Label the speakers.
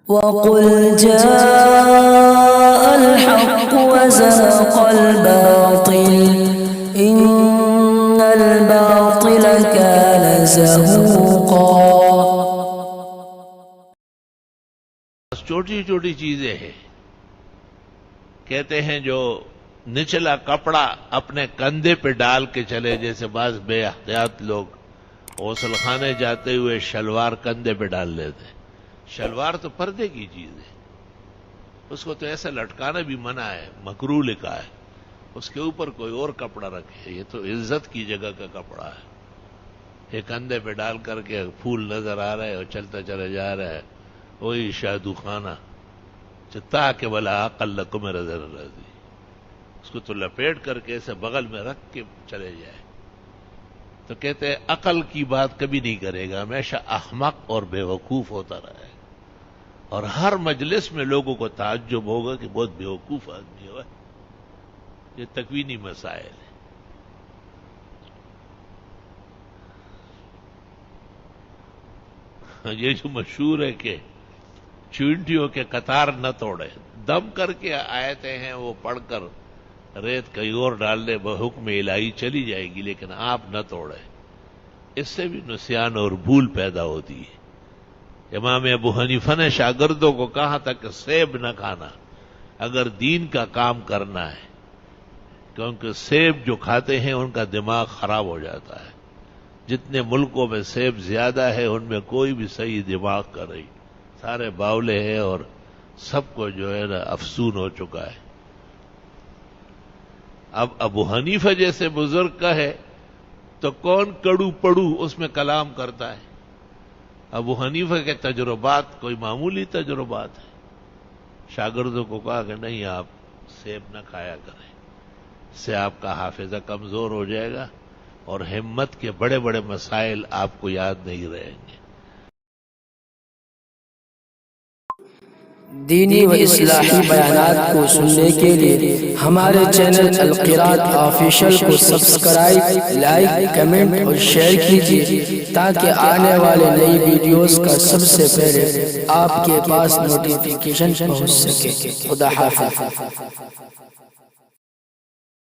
Speaker 1: وَقُلْ جَاءَ الْحَقُّ وَزَهَقَ الْبَاطِلُ إِنَّ الْبَاطِلَ كَانَ زَهُوقًا۔
Speaker 2: چھوٹی چھوٹی چیزیں ہیں، کہتے ہیں جو نچلا کپڑا اپنے کندھے پہ ڈال کے چلے، جیسے بعض بے احتیاط لوگ غسل خانے جاتے ہوئے شلوار کندھے پہ ڈال لیتے۔ شلوار تو پردے کی چیز ہے، اس کو تو ایسا لٹکانا بھی منع ہے، مکروہ لکھا ہے۔ اس کے اوپر کوئی اور کپڑا رکھے، یہ تو عزت کی جگہ کا کپڑا ہے۔ یہ کندھے پہ ڈال کر کے پھول نظر آ رہا ہے اور چلتا چلا جا رہا ہے، وہی شادو خانہ چتا کے بلا عقل لکم رضا رضی، اس کو تو لپیٹ کر کے اسے بغل میں رکھ کے چلے جائے۔ تو کہتے ہیں عقل کی بات کبھی نہیں کرے گا، ہمیشہ احمق اور بے وقوف ہوتا رہا ہے، اور ہر مجلس میں لوگوں کو تعجب ہوگا کہ بہت بے وقوف آدمی ہے۔ یہ تکوینی مسائل ہیں۔ یہ جو مشہور ہے کہ چونٹیوں کے قطار نہ توڑے، دم کر کے آیتیں ہیں، وہ پڑھ کر ریت کہیں اور ڈال دے، بحکم الہی چلی جائے گی، لیکن آپ نہ توڑے۔ اس سے بھی نسیان اور بھول پیدا ہوتی ہے۔ امام ابو حنیفہ نے شاگردوں کو کہا تھا کہ سیب نہ کھانا اگر دین کا کام کرنا ہے، کیونکہ سیب جو کھاتے ہیں ان کا دماغ خراب ہو جاتا ہے۔ جتنے ملکوں میں سیب زیادہ ہے ان میں کوئی بھی صحیح دماغ کا نہیں، سارے باولے ہیں اور سب کو جو ہے نا افسون ہو چکا ہے۔ اب ابو حنیفہ جیسے بزرگ کا ہے تو کون کڑو پڑو اس میں کلام کرتا ہے؟ ابو حنیفہ کے تجربات کوئی معمولی تجربات ہیں۔ شاگردوں کو کہا کہ نہیں، آپ سیب نہ کھایا کریں، اس سے آپ کا حافظہ کمزور ہو جائے گا اور ہمت کے بڑے بڑے مسائل آپ کو یاد نہیں رہیں گے۔
Speaker 1: دینی و اصلاحی بیانات کو سننے کے لیے ہمارے چینل القراءت آفیشل کو سبسکرائب، لائک، کمنٹ اور شیئر کیجیے تاکہ آنے والے نئی ویڈیوز کا سب سے پہلے آپ کے پاس نوٹیفیکیشن پہنچ سکے۔ خدا حافظ۔